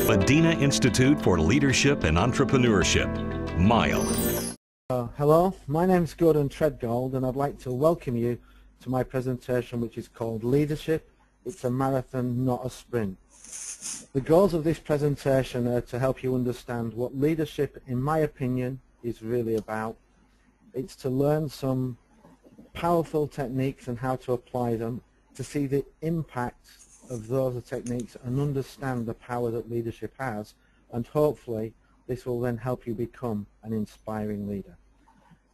Madinah Institute for Leadership and Entrepreneurship, MILE. Hello, my name is Gordon Tredgold and I'd like to welcome you to my presentation, which is called Leadership. It's a marathon, not a sprint. The goals of this presentation are to help you understand what leadership, in my opinion, is really about. It's to learn some powerful techniques and how to apply them, to see the impact of those techniques and understand the power that leadership has, and hopefully this will then help you become an inspiring leader.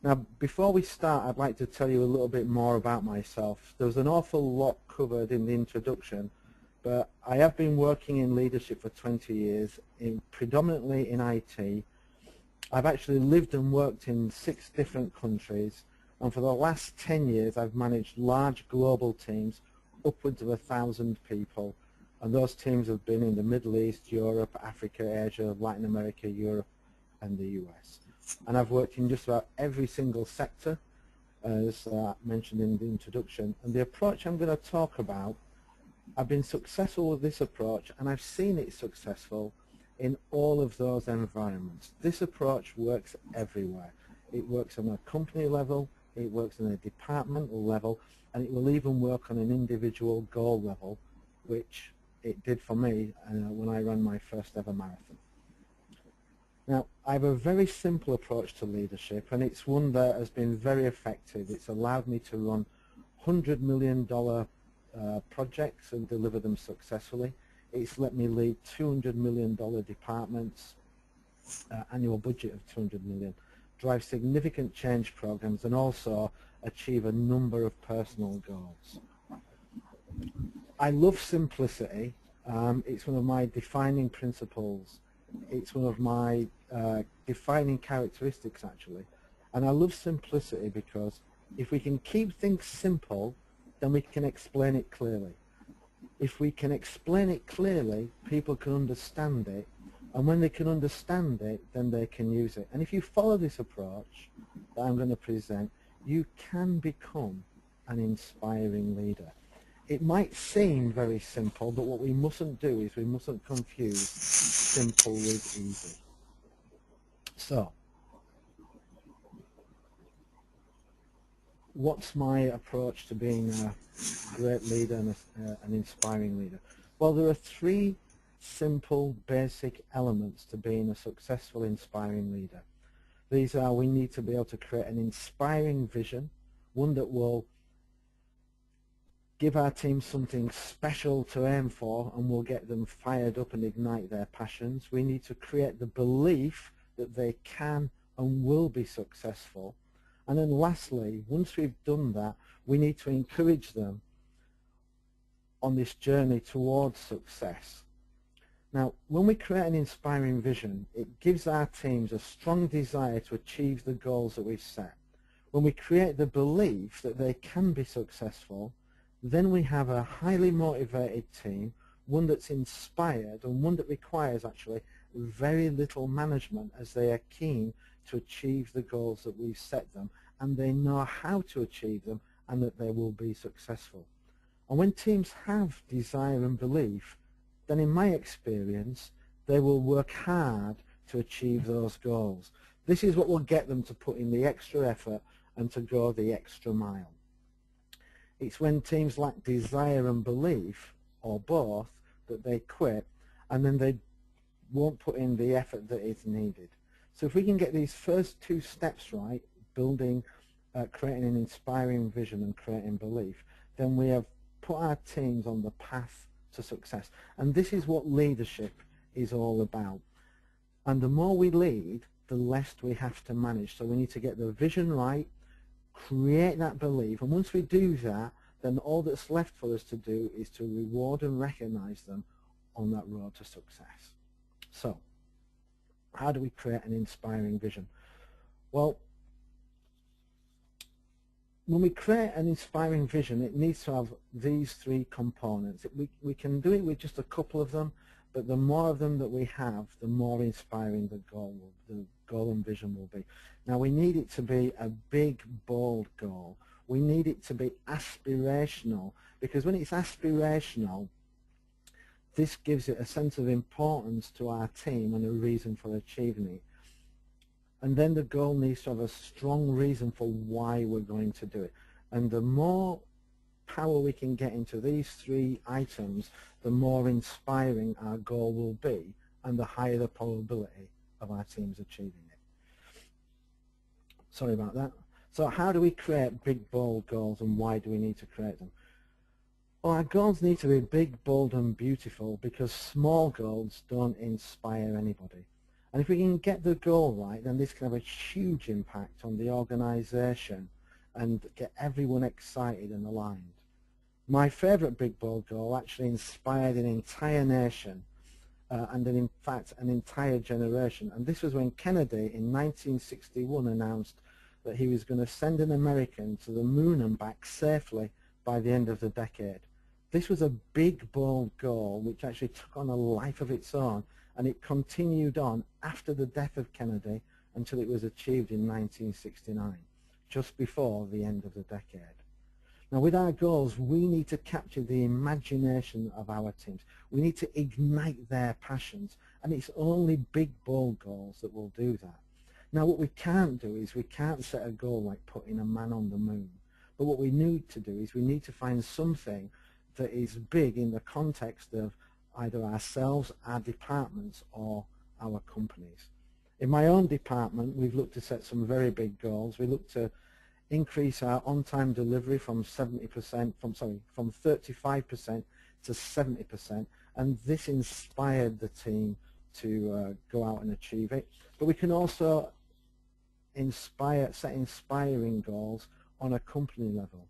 Now, before we start, I'd like to tell you a little bit more about myself. There was an awful lot covered in the introduction, but I have been working in leadership for 20 years, predominantly in IT. I've actually lived and worked in 6 different countries, and for the last 10 years I've managed large global teams, upwards of 1,000 people, and those teams have been in the Middle East, Europe, Africa, Asia, Latin America, Europe and the US. And I've worked in just about every single sector, as mentioned in the introduction. And the approach I'm going to talk about, I've been successful with this approach, and I've seen it successful in all of those environments. This approach works everywhere. It works on a company level, it works on a departmental level, and it will even work on an individual goal level, which it did for me when I ran my first ever marathon. Now, I have a very simple approach to leadership, and it's one that has been very effective. It's allowed me to run $100 million projects and deliver them successfully. It's let me lead $200 million departments, annual budget of $200 million, drive significant change programs, and also achieve a number of personal goals. I love simplicity. It's one of my defining principles. It's one of my defining characteristics, actually. And I love simplicity because if we can keep things simple, then we can explain it clearly. If we can explain it clearly, people can understand it, and when they can understand it, then they can use it. And if you follow this approach that I'm going to present, you can become an inspiring leader. It might seem very simple, but what we mustn't do is we mustn't confuse simple with easy. So, what's my approach to being a great leader and an inspiring leader? Well, there are 3 simple, basic elements to being a successful, inspiring leader. These are: we need to be able to create an inspiring vision, one that will give our team something special to aim for and will get them fired up and ignite their passions. We need to create the belief that they can and will be successful. And then lastly, once we've done that, we need to encourage them on this journey towards success. Now, when we create an inspiring vision, it gives our teams a strong desire to achieve the goals that we've set. When we create the belief that they can be successful, then we have a highly motivated team, one that's inspired and one that requires actually very little management, as they are keen to achieve the goals that we've set them, and they know how to achieve them and that they will be successful. And when teams have desire and belief, then in my experience, they will work hard to achieve those goals. This is what will get them to put in the extra effort and to go the extra mile. It's when teams lack desire and belief, or both, that they quit, and then they won't put in the effort that is needed. So if we can get these first 2 steps right, building, creating an inspiring vision and creating belief, then we have put our teams on the path to success. And this is what leadership is all about. And the more we lead, the less we have to manage. So we need to get the vision right, create that belief, and once we do that, then all that's left for us to do is to reward and recognize them on that road to success. So, how do we create an inspiring vision? Well, when we create an inspiring vision, it needs to have these 3 components. We can do it with just a couple of them, but the more of them that we have, the more inspiring the goal and vision will be. Now, we need it to be a big, bold goal. We need it to be aspirational, because when it's aspirational, This gives it a sense of importance to our team and a reason for achieving it. And then the goal needs to have a strong reason for why we're going to do it. And the more power we can get into these three items, the more inspiring our goal will be and the higher the probability of our teams achieving it. Sorry about that. So how do we create big, bold goals, and why do we need to create them? Well, our goals need to be big, bold and beautiful, because small goals don't inspire anybody. And if we can get the goal right, then this can have a huge impact on the organization and get everyone excited and aligned. My favorite big, bold goal actually inspired an entire nation and in fact an entire generation. And this was when Kennedy in 1961 announced that he was going to send an American to the moon and back safely by the end of the decade. This was a big, bold goal which actually took on a life of its own, and it continued on after the death of Kennedy until it was achieved in 1969, just before the end of the decade. Now, with our goals, we need to capture the imagination of our teams. We need to ignite their passions, and it's only big, bold goals that will do that. Now, what we can't do is we can't set a goal like putting a man on the moon. But what we need to do is we need to find something that is big in the context of either ourselves, our departments, or our companies. In my own department, we've looked to set some very big goals. We looked to increase our on-time delivery from 35% to 70%, and this inspired the team to go out and achieve it. But we can also set inspiring goals on a company level.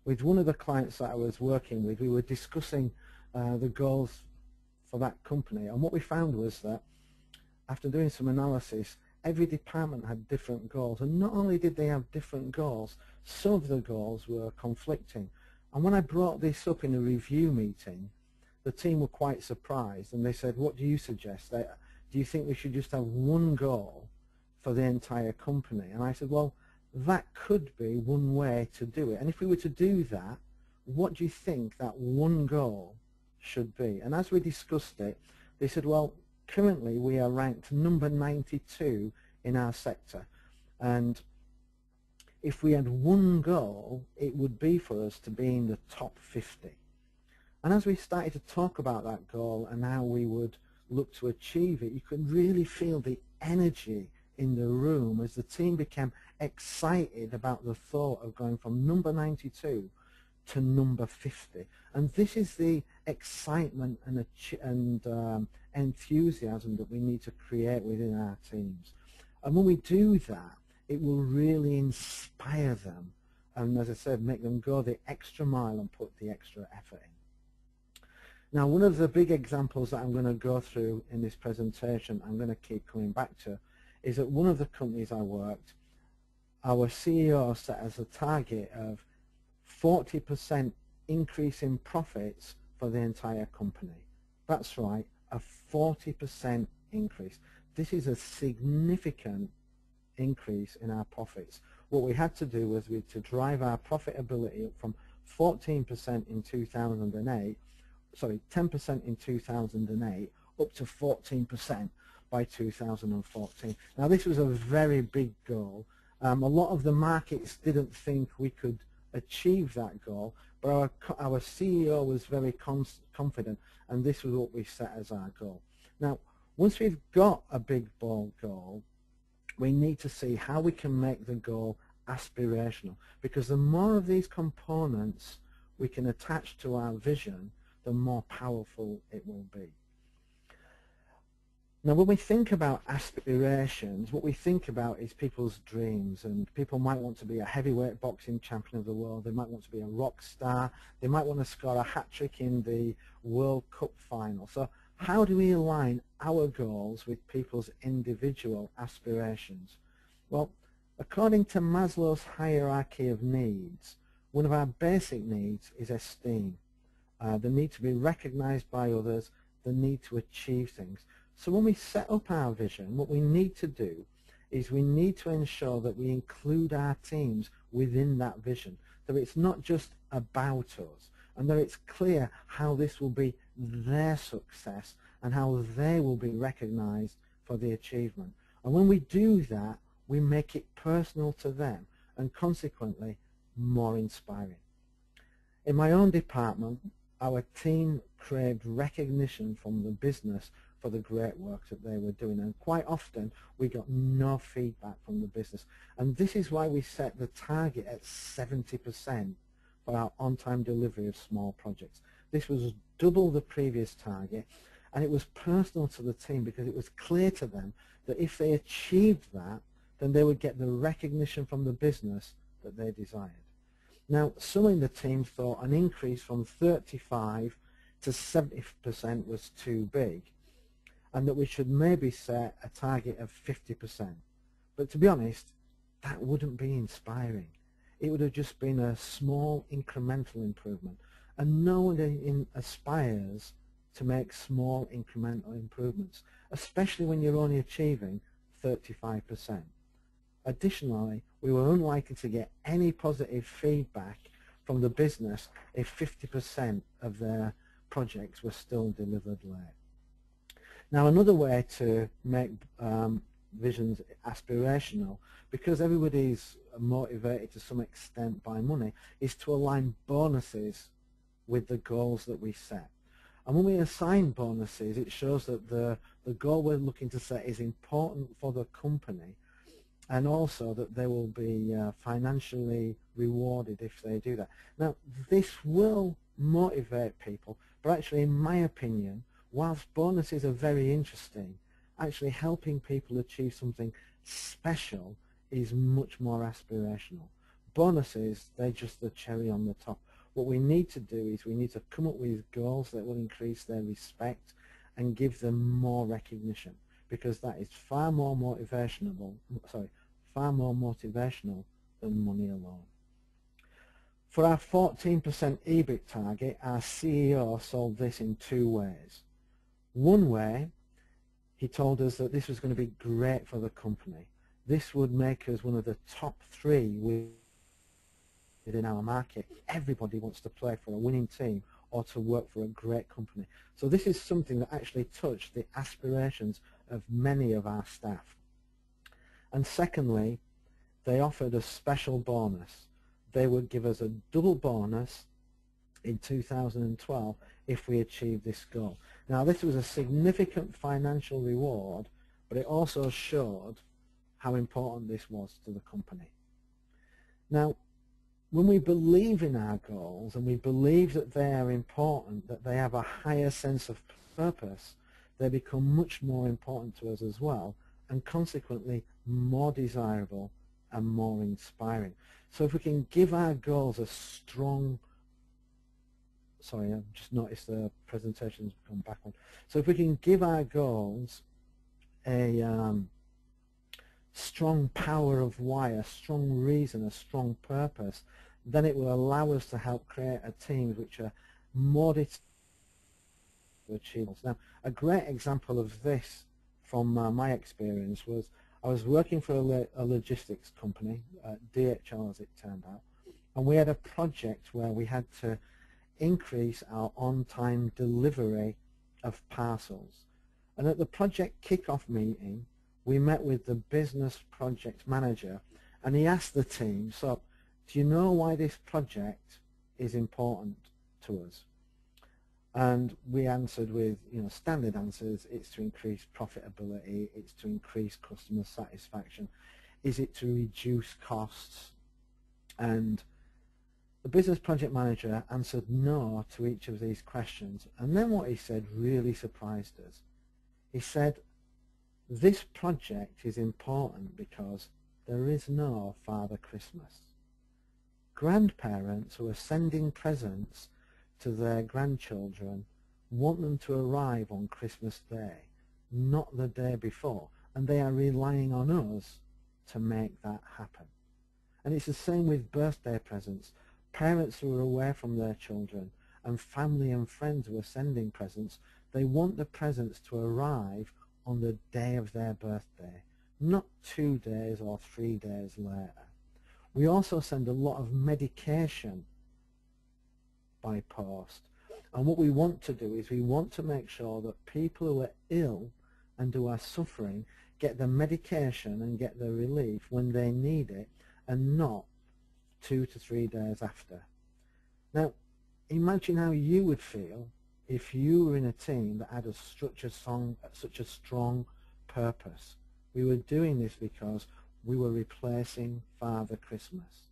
With one of the clients that I was working with, we were discussing the goals for that company, and what we found was that after doing some analysis, every department had different goals, and not only did they have different goals, some of the goals were conflicting. And when I brought this up in a review meeting, the team were quite surprised, and they said, what do you suggest? Do you think we should just have one goal for the entire company? And I said, well, that could be one way to do it. And if we were to do that, what do you think that one goal should be? And as we discussed it, they said, well, currently we are ranked number 92 in our sector, and if we had one goal, it would be for us to be in the top 50. And as we started to talk about that goal and how we would look to achieve it, you could really feel the energy in the room as the team became excited about the thought of going from number 92 to number 50. And this is the excitement and enthusiasm that we need to create within our teams. And when we do that, it will really inspire them, and as I said, make them go the extra mile and put the extra effort in. Now, one of the big examples that I'm going to go through in this presentation, I'm going to keep coming back to, is that one of the companies I worked, our CEO set as a target of 40% increase in profits for the entire company. That's right, a 40% increase. This is a significant increase in our profits. What we had to do was to drive our profitability up from 14% in 2008, sorry, 10% in 2008, up to 14% by 2014. Now, this was a very big goal. A lot of the markets didn't think we could achieve that goal, but our CEO was very confident, and this was what we set as our goal. Now, once we've got a big, bold goal, we need to see how we can make the goal aspirational, because the more of these components we can attach to our vision, the more powerful it will be. Now, when we think about aspirations, what we think about is people's dreams, and people might want to be a heavyweight boxing champion of the world, they might want to be a rock star, they might want to score a hat-trick in the World Cup final. So how do we align our goals with people's individual aspirations? Well, according to Maslow's hierarchy of needs, one of our basic needs is esteem, the need to be recognized by others, the need to achieve things. So when we set up our vision, what we need to do is we need to ensure that we include our teams within that vision, that it's not just about us, and that it's clear how this will be their success and how they will be recognized for the achievement. And when we do that, we make it personal to them and consequently more inspiring. In my own department, our team craved recognition from the business for the great work that they were doing, and quite often we got no feedback from the business, and this is why we set the target at 70% for our on-time delivery of small projects. This was double the previous target, and it was personal to the team because it was clear to them that if they achieved that, then they would get the recognition from the business that they desired. Now, some in the team thought an increase from 35 to 70% was too big, and that we should maybe set a target of 50%. But to be honest, that wouldn't be inspiring. It would have just been a small incremental improvement, and no one aspires to make small incremental improvements, especially when you're only achieving 35%. Additionally, we were unlikely to get any positive feedback from the business if 50% of their projects were still delivered late. Now, another way to make visions aspirational, because everybody's motivated to some extent by money, is to align bonuses with the goals that we set. And when we assign bonuses, it shows that the goal we're looking to set is important for the company, and also that they will be financially rewarded if they do that. Now, this will motivate people, but actually, in my opinion, whilst bonuses are very interesting, actually helping people achieve something special is much more aspirational. Bonuses, they're just the cherry on the top. What we need to do is we need to come up with goals that will increase their respect and give them more recognition, because that is far more motivational than money alone. For our 14% EBIT target, our CEO solved this in two ways. One way, he told us that this was going to be great for the company. This would make us one of the top 3 within our market. Everybody wants to play for a winning team or to work for a great company. So this is something that actually touched the aspirations of many of our staff. And secondly, they offered a special bonus. They would give us a double bonus in 2012 if we achieved this goal. Now, this was a significant financial reward, but it also showed how important this was to the company. Now, when we believe in our goals and we believe that they are important, that they have a higher sense of purpose, they become much more important to us as well, and consequently more desirable and more inspiring. So if we can give our goals a strong, sorry, I've just noticed the presentation's gone back on. So if we can give our goals a strong power of why, a strong reason, a strong purpose, then it will allow us to help create a teams which are more determined to achieve. Now, a great example of this from my experience was I was working for a logistics company, DHL as it turned out, and we had a project where we had to increase our on-time delivery of parcels. And at the project kick-off meeting, we met with the business project manager, and he asked the team, so do you know why this project is important to us? And we answered with, standard answers. It's to increase profitability, it's to increase customer satisfaction, is it to reduce costs? And the business project manager answered no to each of these questions, and then what he said really surprised us. He said, this project is important because there is no Father Christmas. Grandparents who are sending presents to their grandchildren want them to arrive on Christmas Day, not the day before, and they are relying on us to make that happen. And it's the same with birthday presents. Parents who are away from their children and family and friends who are sending presents, they want the presents to arrive on the day of their birthday, not 2 days or 3 days later. We also send a lot of medication by post, And what we want to do is we want to make sure that people who are ill and who are suffering get the medication and get the relief when they need it, and not 2 to 3 days after. Now, imagine how you would feel if you were in a team that had such a strong purpose. We were doing this because we were replacing Father Christmas.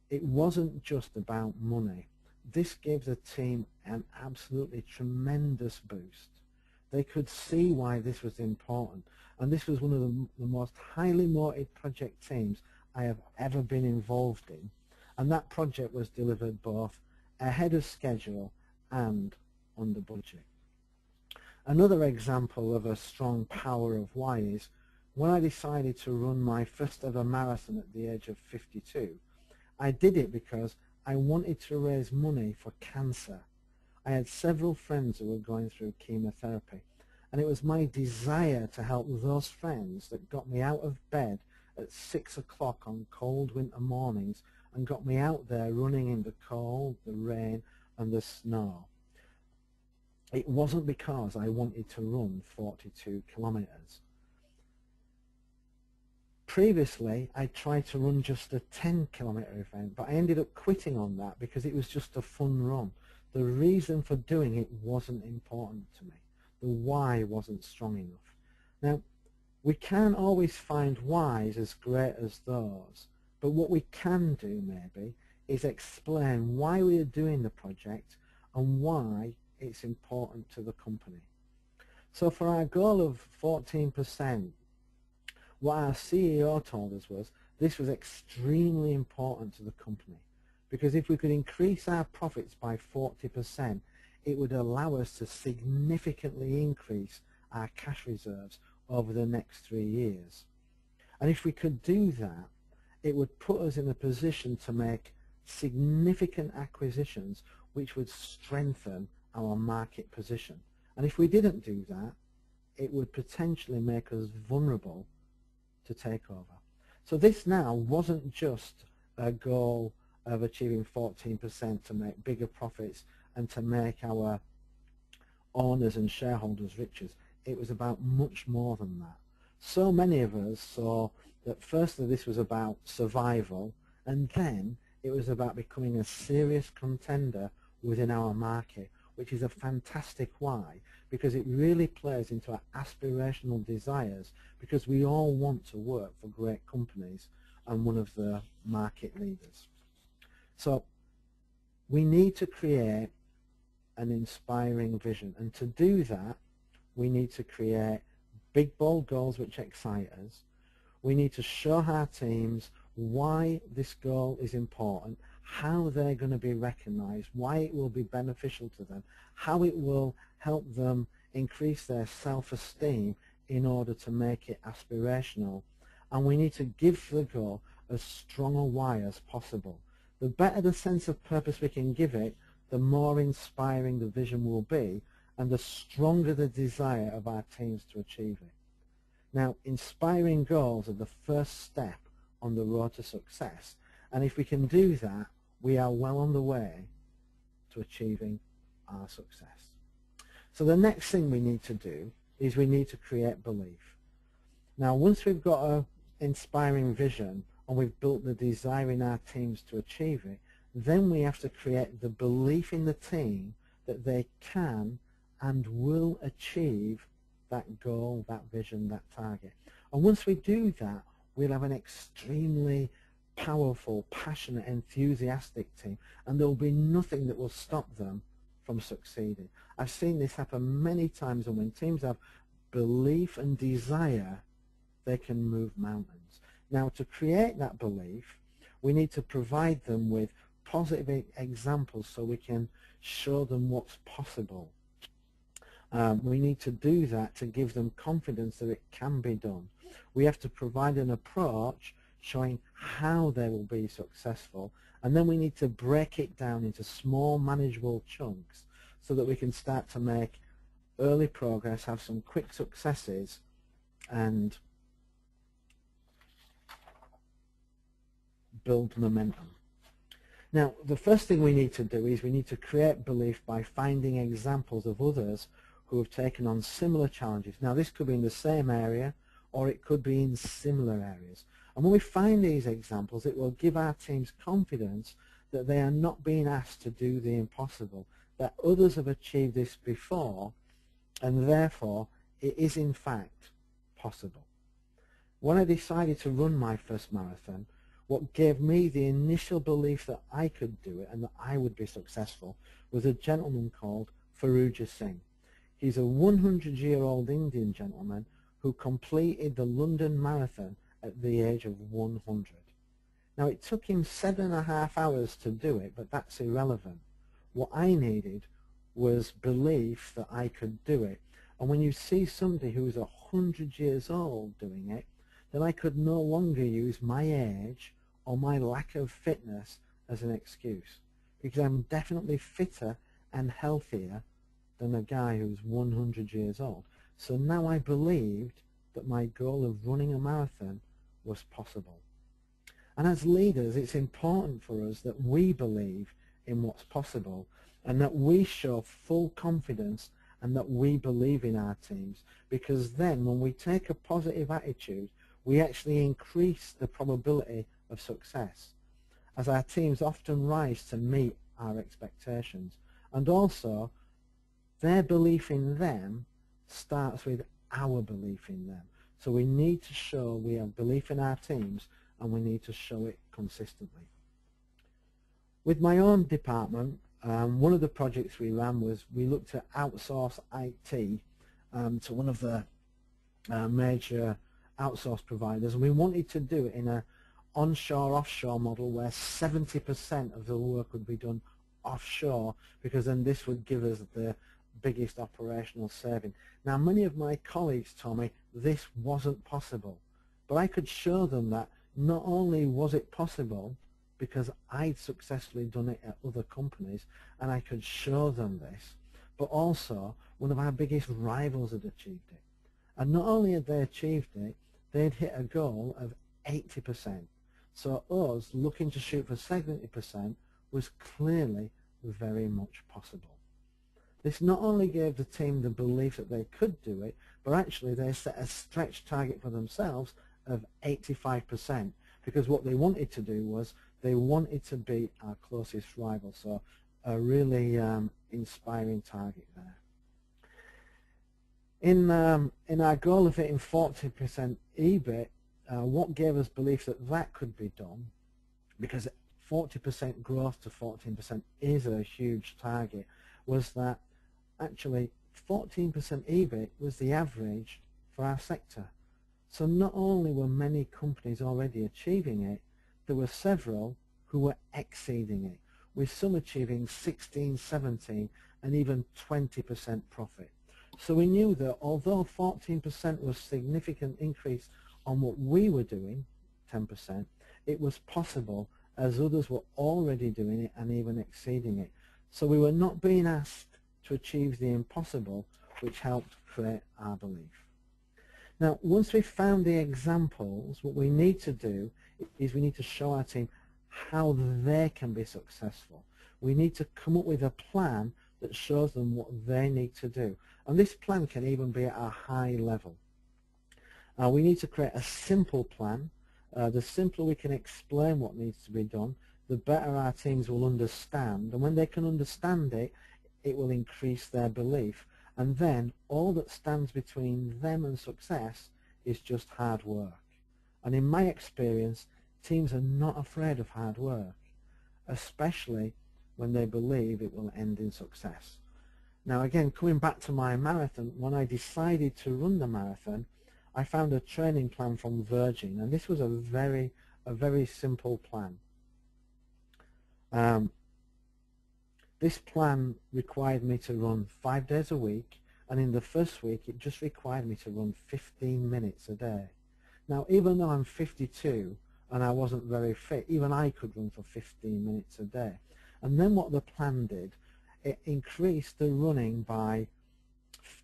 It wasn't just about money. This gives a team an absolutely tremendous boost. They could see why this was important, and this was one of the most highly motivated project teams I have ever been involved in, and that project was delivered both ahead of schedule and under budget. Another example of a strong power of why is when I decided to run my first ever marathon at the age of 52, I did it because I wanted to raise money for cancer. I had several friends who were going through chemotherapy, and it was my desire to help those friends that got me out of bed at 6 o'clock on cold winter mornings and got me out there running in the cold, the rain and the snow. It wasn't because I wanted to run 42 kilometers. Previously, I tried to run just a 10-kilometer event, but I ended up quitting on that because it was just a fun run. The reason for doing it wasn't important to me. The why wasn't strong enough. Now, we can't always find whys as great as those, but what we can do maybe is explain why we are doing the project and why it's important to the company. So for our goal of 14%, what our CEO told us was this was extremely important to the company, because if we could increase our profits by 40%, it would allow us to significantly increase our cash reserves over the next 3 years. And if we could do that, it would put us in a position to make significant acquisitions which would strengthen our market position. And if we didn't do that, it would potentially make us vulnerable to takeover. So this now wasn't just a goal of achieving 14% to make bigger profits and to make our owners and shareholders richer. It was about much more than that. So many of us saw that firstly this was about survival, and then it was about becoming a serious contender within our market, which is a fantastic why, because it really plays into our aspirational desires, because we all want to work for great companies and one of the market leaders. So we need to create an inspiring vision, and to do that we need to create big bold goals which excite us. We need to show our teams why this goal is important, how they're going to be recognized, why it will be beneficial to them, how it will help them increase their self-esteem in order to make it aspirational. And we need to give the goal as strong a why as possible. The better the sense of purpose we can give it, the more inspiring the vision will be, and the stronger the desire of our teams to achieve it. Now, inspiring goals are the first step on the road to success, and if we can do that, we are well on the way to achieving our success. So the next thing we need to do is we need to create belief. Now, once we've got an inspiring vision and we've built the desire in our teams to achieve it, then we have to create the belief in the team that they can and will achieve that goal, that vision, that target. And once we do that, we'll have an extremely powerful, passionate, enthusiastic team, and there will be nothing that will stop them from succeeding. I've seen this happen many times, and when teams have belief and desire, they can move mountains. Now, to create that belief, we need to provide them with positive examples so we can show them what's possible. We need to do that to give them confidence that it can be done. We have to provide an approach showing how they will be successful, and then we need to break it down into small manageable chunks so that we can start to make early progress, have some quick successes, and build momentum. Now, the first thing we need to do is we need to create belief by finding examples of others who have taken on similar challenges. Now, this could be in the same area, or it could be in similar areas. And when we find these examples, it will give our teams confidence that they are not being asked to do the impossible, that others have achieved this before, and therefore it is in fact possible. When I decided to run my first marathon, what gave me the initial belief that I could do it and that I would be successful was a gentleman called Faruja Singh. He's a 100-year-old Indian gentleman who completed the London Marathon at the age of 100. Now, it took him 7.5 hours to do it, but that's irrelevant. What I needed was belief that I could do it. And when you see somebody who is 100 years old doing it, then I could no longer use my age or my lack of fitness as an excuse, because I'm definitely fitter and healthier than a guy who's 100 years old. So now I believed that my goal of running a marathon was possible. And as leaders, it's important for us that we believe in what's possible and that we show full confidence and that we believe in our teams, because then when we take a positive attitude, we actually increase the probability of success, as our teams often rise to meet our expectations. And also, their belief in them starts with our belief in them. So we need to show we have belief in our teams, and we need to show it consistently. With my own department, one of the projects we ran was we looked at outsource IT to one of the major outsource providers, and we wanted to do it in an onshore-offshore model where 70% of the work would be done offshore, because then this would give us the biggest operational saving. Now, many of my colleagues told me this wasn't possible, but I could show them that not only was it possible because I'd successfully done it at other companies, and I could show them this, but also one of our biggest rivals had achieved it. And not only had they achieved it, they'd hit a goal of 80%. So us looking to shoot for 70% was clearly very much possible. This not only gave the team the belief that they could do it, but actually they set a stretch target for themselves of 85%, because what they wanted to do was they wanted to beat our closest rival. So a really inspiring target there. In our goal of hitting 40% EBIT, what gave us belief that that could be done, because 40% growth to 14% is a huge target, was that actually 14% EBIT was the average for our sector. So not only were many companies already achieving it, there were several who were exceeding it, with some achieving 16, 17 and even 20% profit. So we knew that although 14% was a significant increase on what we were doing, 10%, it was possible as others were already doing it and even exceeding it. So we were not being asked to achieve the impossible, which helped create our belief. Now, once we've found the examples, what we need to do is we need to show our team how they can be successful. We need to come up with a plan that shows them what they need to do. And this plan can even be at a high level. We need to create a simple plan. The simpler we can explain what needs to be done, the better our teams will understand. And when they can understand it, it will increase their belief. And then all that stands between them and success is just hard work. And in my experience, teams are not afraid of hard work, especially when they believe it will end in success. Now again, coming back to my marathon, when I decided to run the marathon, I found a training plan from Virgin, and this was a very simple plan. This plan required me to run 5 days a week, and in the first week it just required me to run 15 minutes a day. Now, even though I'm 52 and I wasn't very fit, even I could run for 15 minutes a day. And then what the plan did, it increased the running by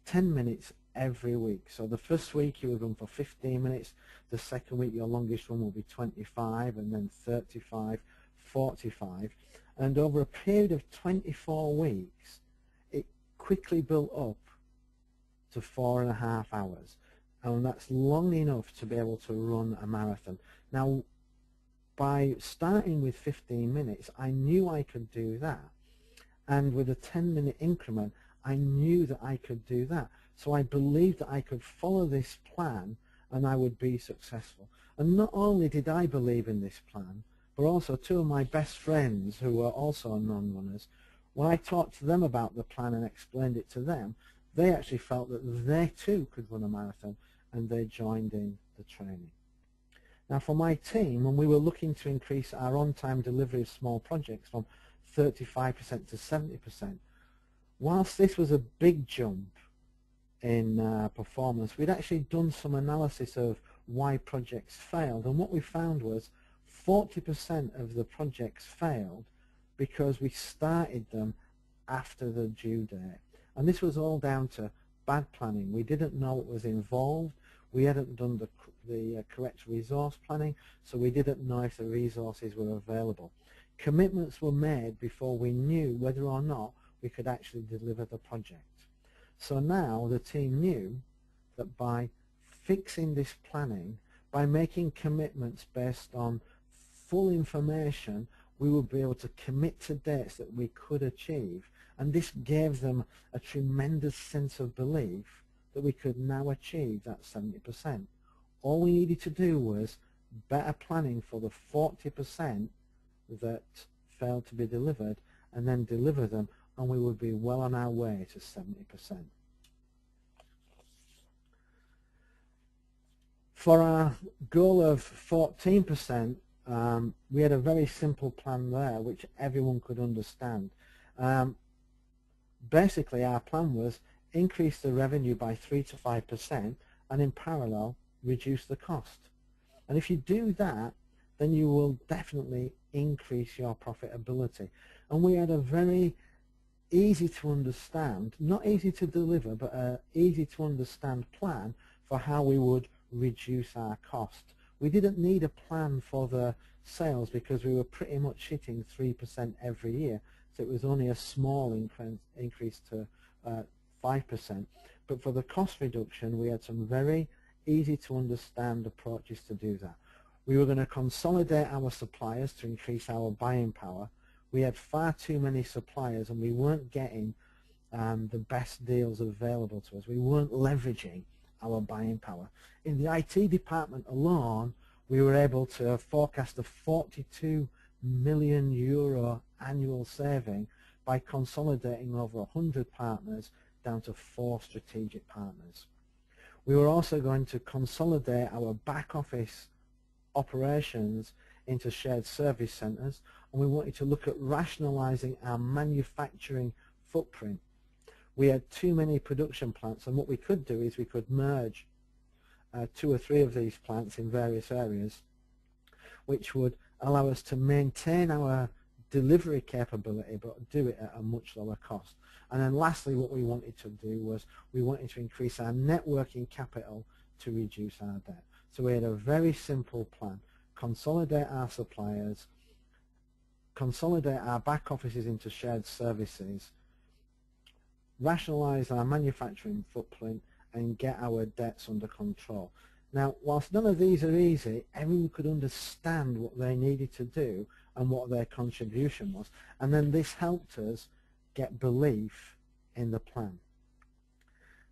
10 minutes every week. So the first week you would run for 15 minutes, the second week your longest run will be 25, and then 35, 45, and over a period of 24 weeks it quickly built up to 4.5 hours, and that's long enough to be able to run a marathon. Now, by starting with 15 minutes, I knew I could do that, and with a 10-minute increment I knew that I could do that. So I believed that I could follow this plan and I would be successful. And not only did I believe in this plan, but also two of my best friends who were also non-runners, when I talked to them about the plan and explained it to them, they actually felt that they too could run a marathon, and they joined in the training. Now, for my team, when we were looking to increase our on-time delivery of small projects from 35% to 70%, whilst this was a big jump in performance, we'd actually done some analysis of why projects failed, and what we found was 40% of the projects failed because we started them after the due date. And this was all down to bad planning. We didn't know what was involved. We hadn't done the correct resource planning, so we didn't know if the resources were available. Commitments were made before we knew whether or not we could actually deliver the project. So now the team knew that by fixing this planning, by making commitments based on full information, we would be able to commit to dates that we could achieve, and this gave them a tremendous sense of belief that we could now achieve that 70%. All we needed to do was better planning for the 40% that failed to be delivered, and then deliver them, and we would be well on our way to 70%. For our goal of 14%, we had a very simple plan there which everyone could understand. Basically, our plan was increase the revenue by 3 to 5% and in parallel reduce the cost. And if you do that, then you will definitely increase your profitability. And we had a very easy to understand, not easy to deliver, but an easy to understand plan for how we would reduce our cost. We didn't need a plan for the sales because we were pretty much hitting 3% every year, so it was only a small increase to 5%. But for the cost reduction, we had some very easy to understand approaches to do that. We were going to consolidate our suppliers to increase our buying power. We had far too many suppliers and we weren't getting the best deals available to us. We weren't leveraging our buying power. In the IT department alone, we were able to forecast a 42 million euro annual saving by consolidating over 100 partners down to 4 strategic partners. We were also going to consolidate our back office operations into shared service centres, and we wanted to look at rationalising our manufacturing footprint. We had too many production plants, and what we could do is we could merge 2 or 3 of these plants in various areas, which would allow us to maintain our delivery capability but do it at a much lower cost. And then lastly, what we wanted to do was we wanted to increase our net working capital to reduce our debt. So we had a very simple plan: consolidate our suppliers, consolidate our back offices into shared services, rationalise our manufacturing footprint, and get our debts under control. Now, whilst none of these are easy, everyone could understand what they needed to do and what their contribution was, and then this helped us get belief in the plan.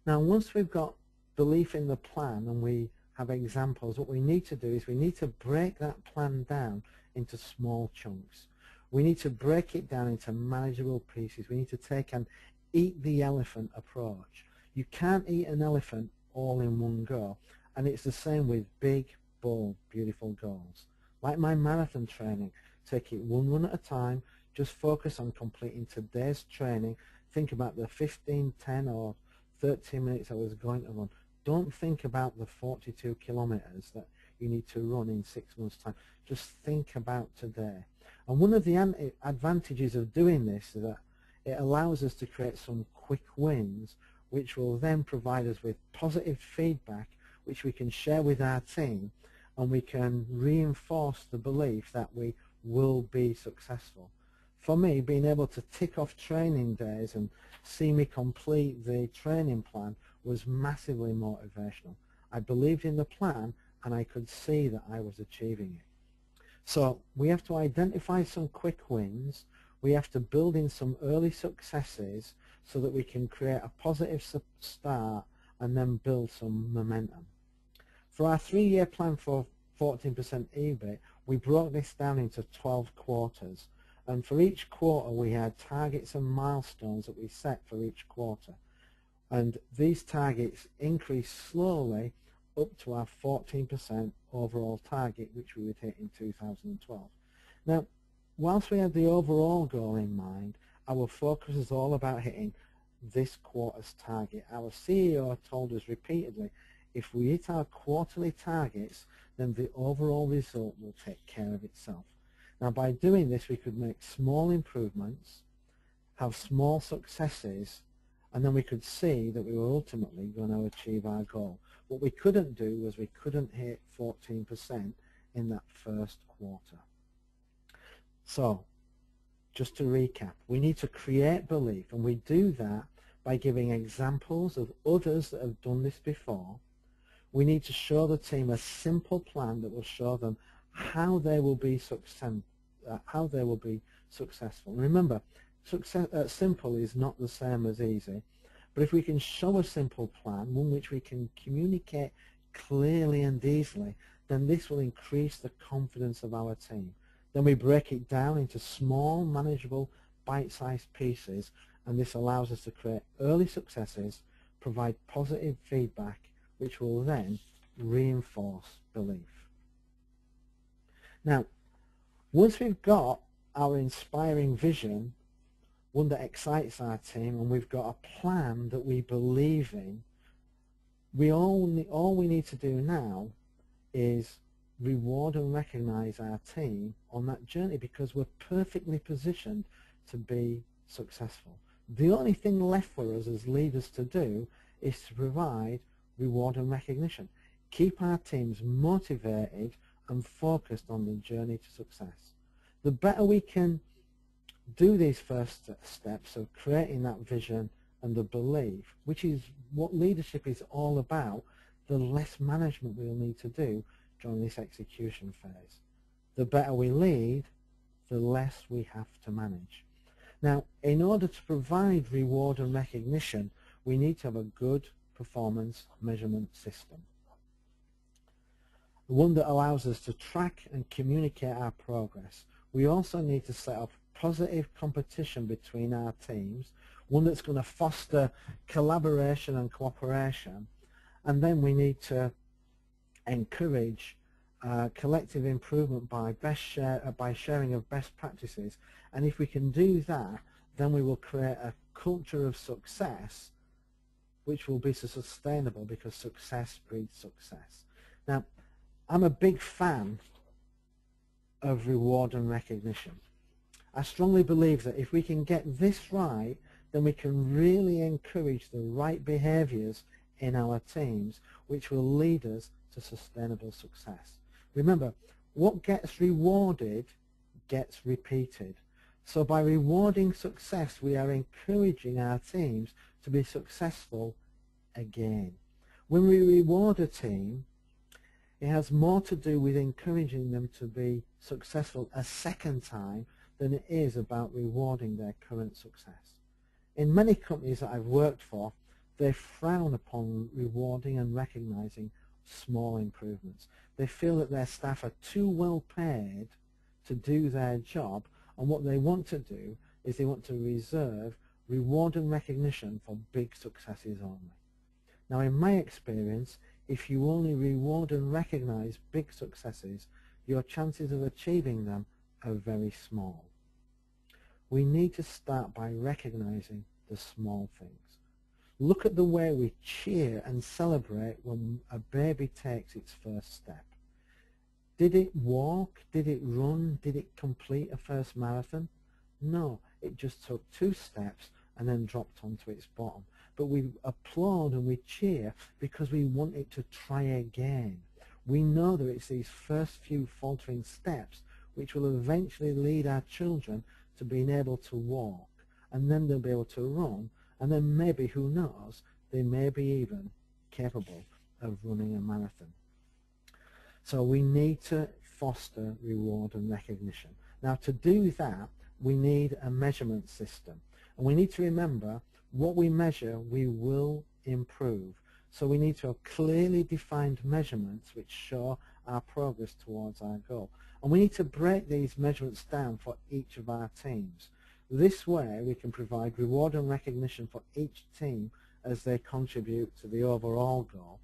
Now, once we've got belief in the plan and we have examples, what we need to do is we need to break that plan down into small chunks. We need to break it down into manageable pieces. We need to take an eat the elephant approach. You can't eat an elephant all in one go, and it's the same with big, bold, beautiful goals. Like my marathon training, take it one run at a time, just focus on completing today's training, think about the 15, 10 or 13 minutes I was going to run. Don't think about the 42 kilometers that you need to run in 6 months' time. Just think about today. And one of the advantages of doing this is that it allows us to create some quick wins, which will then provide us with positive feedback, which we can share with our team, and we can reinforce the belief that we will be successful. For me, being able to tick off training days and see me complete the training plan was massively motivational. I believed in the plan and I could see that I was achieving it. So we have to identify some quick wins. We have to build in some early successes so that we can create a positive start and then build some momentum. For our 3-year plan for 14% EBIT, we broke this down into 12 quarters. And for each quarter we had targets and milestones that we set for each quarter. And these targets increased slowly up to our 14% overall target, which we would hit in 2012. Now, whilst we had the overall goal in mind, our focus is all about hitting this quarter's target. Our CEO told us repeatedly, if we hit our quarterly targets, then the overall result will take care of itself. Now, by doing this, we could make small improvements, have small successes, and then we could see that we were ultimately going to achieve our goal. What we couldn't do was we couldn't hit 14% in that first quarter. So, just to recap, we need to create belief, and we do that by giving examples of others that have done this before. We need to show the team a simple plan that will show them how they will be successful. Remember, simple is not the same as easy, but if we can show a simple plan, one which we can communicate clearly and easily, then this will increase the confidence of our team. Then we break it down into small, manageable, bite-sized pieces, and this allows us to create early successes, provide positive feedback, which will then reinforce belief. Now, once we've got our inspiring vision, one that excites our team, and we've got a plan that we believe in, all we need to do now is reward and recognize our team on that journey, because we're perfectly positioned to be successful. The only thing left for us as leaders to do is to provide reward and recognition. Keep our teams motivated and focused on the journey to success. The better we can do these first steps of creating that vision and the belief, which is what leadership is all about, the less management we'll need to do during this execution phase. The better we lead, the less we have to manage. Now, in order to provide reward and recognition, we need to have a good performance measurement system, one that allows us to track and communicate our progress. We also need to set up positive competition between our teams, one that's going to foster collaboration and cooperation, and then we need to encourage collective improvement by sharing of best practices. And if we can do that, then we will create a culture of success which will be sustainable, because success breeds success. Now, I'm a big fan of reward and recognition. I strongly believe that if we can get this right, then we can really encourage the right behaviors in our teams, which will lead us to sustainable success. Remember, what gets rewarded gets repeated. So by rewarding success, we are encouraging our teams to be successful again. When we reward a team, it has more to do with encouraging them to be successful a second time than it is about rewarding their current success. In many companies that I've worked for, they frown upon rewarding and recognizing small improvements. They feel that their staff are too well paid to do their job, and what they want to do is they want to reserve reward and recognition for big successes only. Now, in my experience, if you only reward and recognize big successes, your chances of achieving them are very small. We need to start by recognizing the small things. Look at the way we cheer and celebrate when a baby takes its first step. Did it walk? Did it run? Did it complete a first marathon? No, it just took 2 steps and then dropped onto its bottom. But we applaud and we cheer because we want it to try again. We know that it's these first few faltering steps which will eventually lead our children to being able to walk, and then they'll be able to run, and then maybe, who knows, they may be even capable of running a marathon. So we need to foster reward and recognition. Now, to do that, we need a measurement system. And we need to remember, what we measure, we will improve. So we need to have clearly defined measurements which show our progress towards our goal. And we need to break these measurements down for each of our teams. This way, we can provide reward and recognition for each team as they contribute to the overall goal.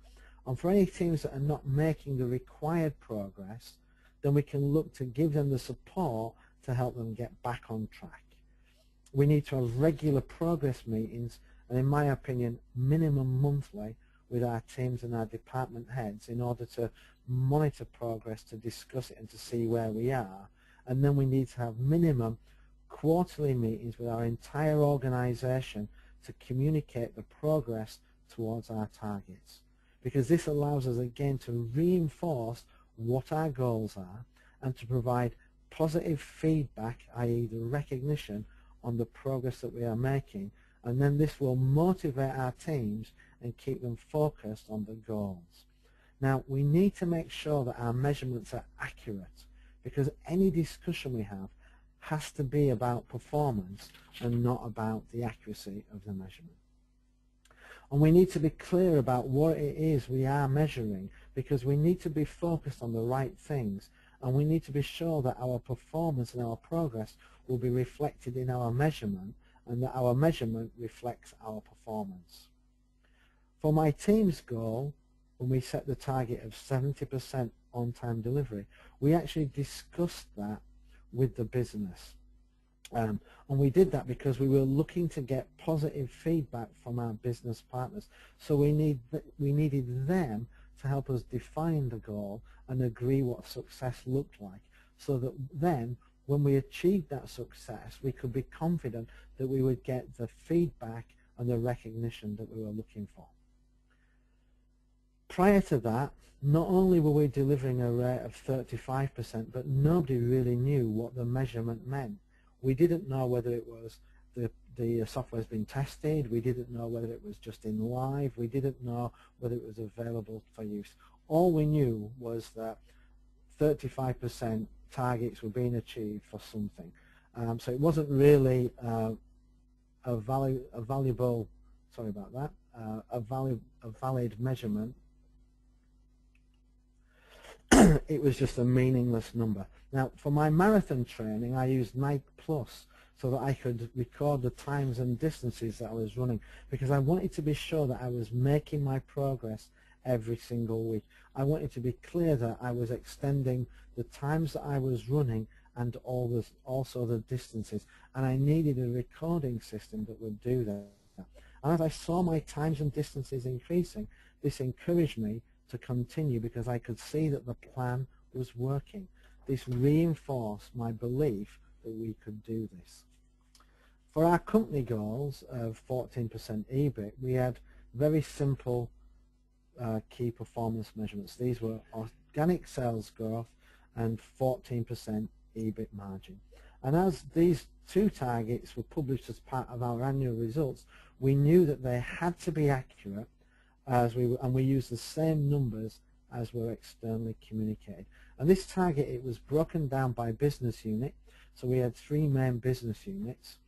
And for any teams that are not making the required progress, then we can look to give them the support to help them get back on track. We need to have regular progress meetings, and in my opinion, minimum monthly, with our teams and our department heads in order to monitor progress, to discuss it and to see where we are. And then we need to have minimum quarterly meetings with our entire organisation to communicate the progress towards our targets, because this allows us again to reinforce what our goals are and to provide positive feedback, i.e. the recognition on the progress that we are making, and then this will motivate our teams and keep them focused on the goals. Now, we need to make sure that our measurements are accurate, because any discussion we have has to be about performance and not about the accuracy of the measurement. And we need to be clear about what it is we are measuring, because we need to be focused on the right things, and we need to be sure that our performance and our progress will be reflected in our measurement, and that our measurement reflects our performance. For my team's goal, when we set the target of 70% on-time delivery, we actually discussed that with the business. And we did that because we were looking to get positive feedback from our business partners. So we needed them to help us define the goal and agree what success looked like, so that then when we achieved that success, we could be confident that we would get the feedback and the recognition that we were looking for. Prior to that, not only were we delivering a rate of 35%, but nobody really knew what the measurement meant. We didn't know whether it was the software has been tested, we didn't know whether it was just in live, we didn't know whether it was available for use. All we knew was that 35% targets were being achieved for something. So it wasn't really a valid measurement. It was just a meaningless number. Now, for my marathon training, I used Nike Plus so that I could record the times and distances that I was running, because I wanted to be sure that I was making my progress every single week. I wanted to be clear that I was extending the times that I was running and also the distances, and I needed a recording system that would do that. And as I saw my times and distances increasing, this encouraged me to continue, because I could see that the plan was working. This reinforced my belief that we could do this. For our company goals of 14% EBIT, we had very simple key performance measurements. These were organic sales growth and 14% EBIT margin. And as these two targets were published as part of our annual results, we knew that they had to be accurate, and we used the same numbers as were externally communicated. And this target, it was broken down by business unit. So we had 3 main business units,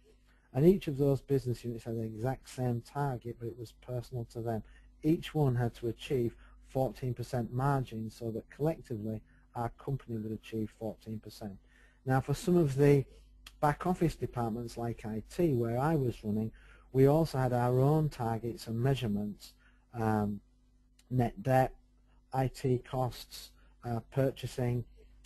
and each of those business units had the exact same target, but it was personal to them. Each one had to achieve 14% margin, so that collectively our company would achieve 14%. Now, for some of the back office departments like IT, where I was running, we also had our own targets and measurements, net debt, IT costs, purchasing,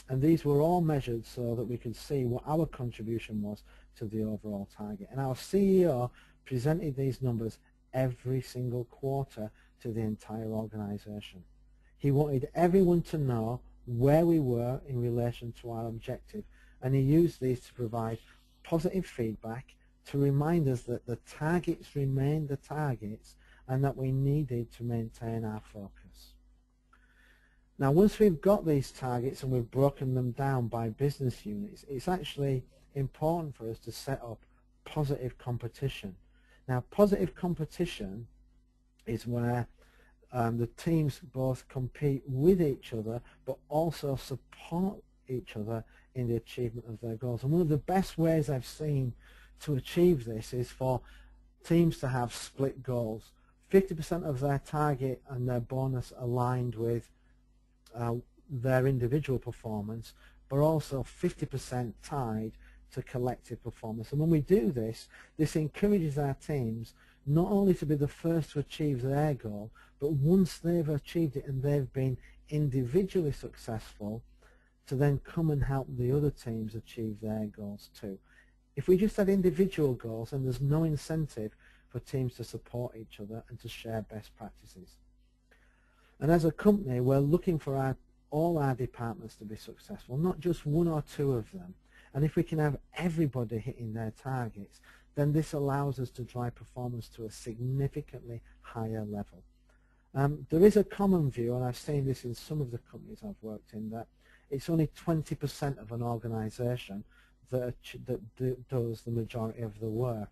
and these were all measured so that we could see what our contribution was to the overall target. And our CEO presented these numbers every single quarter to the entire organization. He wanted everyone to know where we were in relation to our objective, and he used these to provide positive feedback, to remind us that the targets remained the targets and that we needed to maintain our focus. Now once we've got these targets and we've broken them down by business units, it's actually important for us to set up positive competition. Now positive competition is where the teams both compete with each other but also support each other in the achievement of their goals. And one of the best ways I've seen to achieve this is for teams to have split goals. 50% of their target and their bonus aligned with their individual performance, but also 50% tied to collective performance. And when we do this, this encourages our teams not only to be the first to achieve their goal, but once they've achieved it and they've been individually successful, to then come and help the other teams achieve their goals too. If we just had individual goals, then there's no incentive for teams to support each other and to share best practices. And as a company, we're looking for all our departments to be successful, not just one or two of them. And if we can have everybody hitting their targets, then this allows us to drive performance to a significantly higher level. There is a common view, and I've seen this in some of the companies I've worked in, that it's only 20% of an organization that does the majority of the work.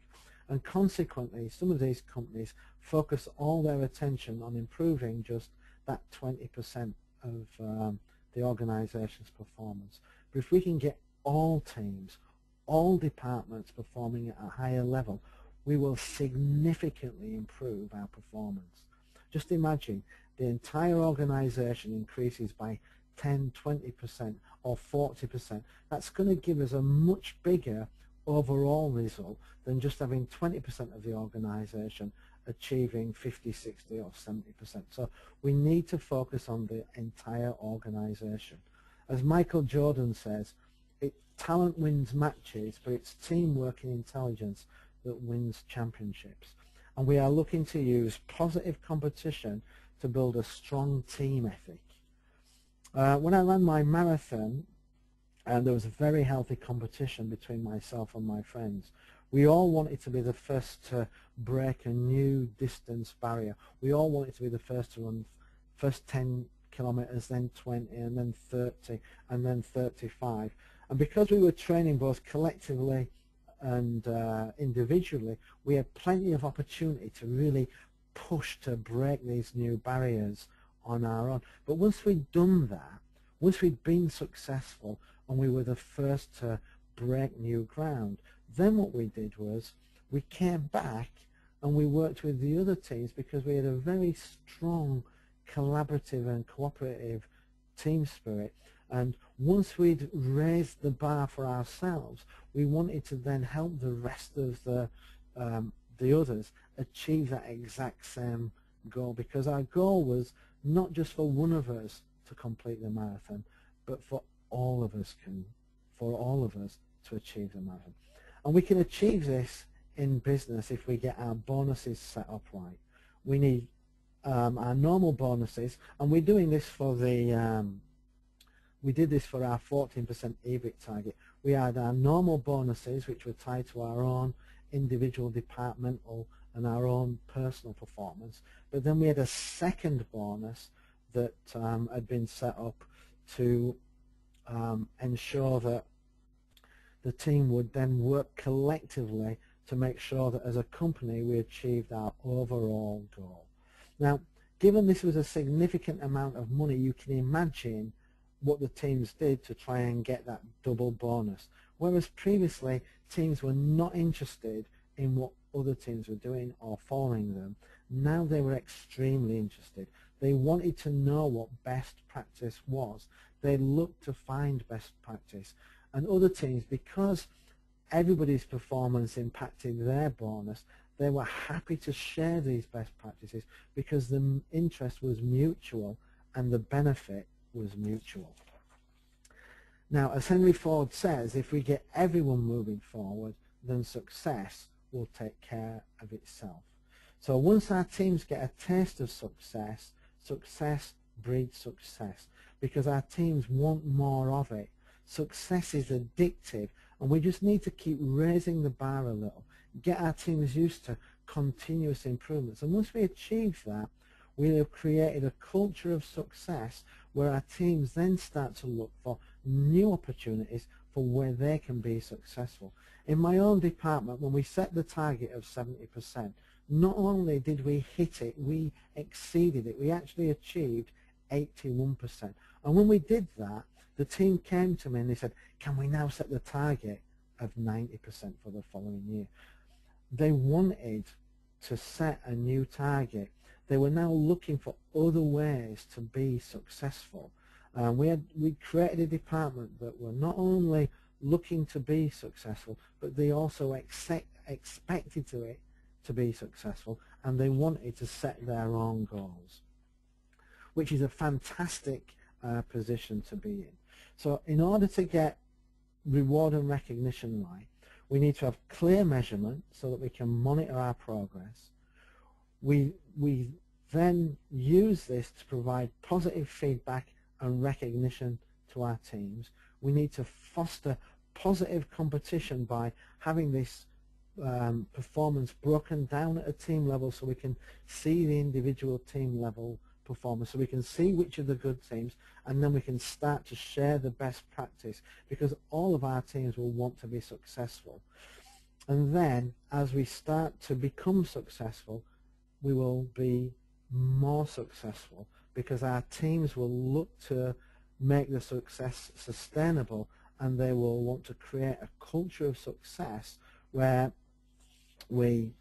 And consequently, some of these companies focus all their attention on improving just that 20% of the organization's performance. But if we can get all teams, all departments performing at a higher level, we will significantly improve our performance. Just imagine the entire organization increases by 10, 20% or 40%. That's going to give us a much bigger overall result than just having 20% of the organization achieving 50, 60 or 70%. So we need to focus on the entire organization. As Michael Jordan says, talent wins matches, but it's teamwork and intelligence that wins championships. And we are looking to use positive competition to build a strong team ethic. When I ran my marathon, and there was a very healthy competition between myself and my friends, we all wanted to be the first to break a new distance barrier. We all wanted to be the first to run first 10 kilometers, then 20, and then 30, and then 35. And because we were training both collectively and individually, we had plenty of opportunity to really push to break these new barriers on our own. But once we'd done that, once we'd been successful and we were the first to break new ground, then what we did was we came back and we worked with the other teams because we had a very strong collaborative and cooperative team spirit. And once we'd raised the bar for ourselves, we wanted to then help the rest of the others achieve that exact same goal, because our goal was not just for one of us to complete the marathon, but for all of us to achieve the marathon. And we can achieve this in business if we get our bonuses set up right. We need our normal bonuses, and we're doing this for the we did this for our 14% EBIT target. We had our normal bonuses, which were tied to our own individual departmental and our own personal performance. But then we had a second bonus that had been set up to ensure that the team would then work collectively to make sure that as a company we achieved our overall goal. Now, given this was a significant amount of money, you can imagine what the teams did to try and get that double bonus. Whereas previously teams were not interested in what other teams were doing or following them, now they were extremely interested. They wanted to know what best practice was. They looked to find best practice. And other teams, because everybody's performance impacted their bonus, they were happy to share these best practices because the interest was mutual and the benefit was mutual. Now, as Henry Ford says, if we get everyone moving forward, then success will take care of itself. So once our teams get a taste of success, success breeds success, because our teams want more of it. Success is addictive, and we just need to keep raising the bar a little, get our teams used to continuous improvements. And once we achieve that, we have created a culture of success where our teams then start to look for new opportunities for where they can be successful. In my own department, when we set the target of 70%, not only did we hit it, we exceeded it. We actually achieved 81%. And when we did that, the team came to me and they said, can we now set the target of 90% for the following year? They wanted to set a new target. They were now looking for other ways to be successful. We created a department that were not only looking to be successful, but they also expected to be successful, and they wanted to set their own goals, which is a fantastic position to be in. So in order to get reward and recognition right, we need to have clear measurement so that we can monitor our progress. We then use this to provide positive feedback and recognition to our teams. We need to foster positive competition by having this performance broken down at a team level so we can see the individual team level performance, so we can see which are the good teams, and then we can start to share the best practice, because all of our teams will want to be successful. And then as we start to become successful, we will be more successful because our teams will look to make the success sustainable, and they will want to create a culture of success where we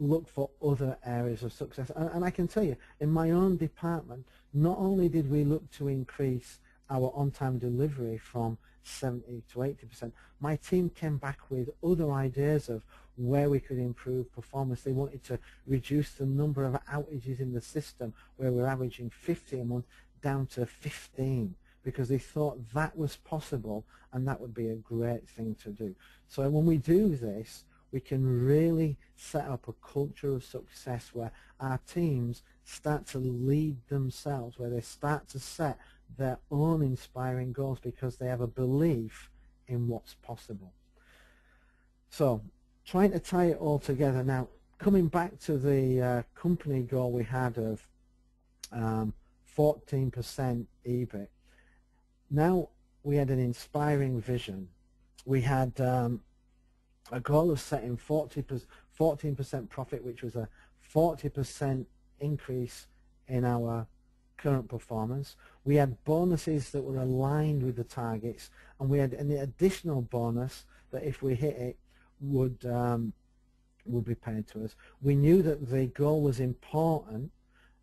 look for other areas of success. And I can tell you, in my own department, not only did we look to increase our on-time delivery from 70 to 80%, my team came back with other ideas of where we could improve performance. They wanted to reduce the number of outages in the system, where we're averaging 50 a month, down to 15, because they thought that was possible and that would be a great thing to do. So when we do this, we can really set up a culture of success where our teams start to lead themselves, where they start to set their own inspiring goals because they have a belief in what's possible. So trying to tie it all together now, coming back to the company goal we had of 14% EBIT. Now we had an inspiring vision. We had a goal of setting 14% profit, which was a 40% increase in our current performance. We had bonuses that were aligned with the targets, and we had an additional bonus that if we hit it would be paid to us. We knew that the goal was important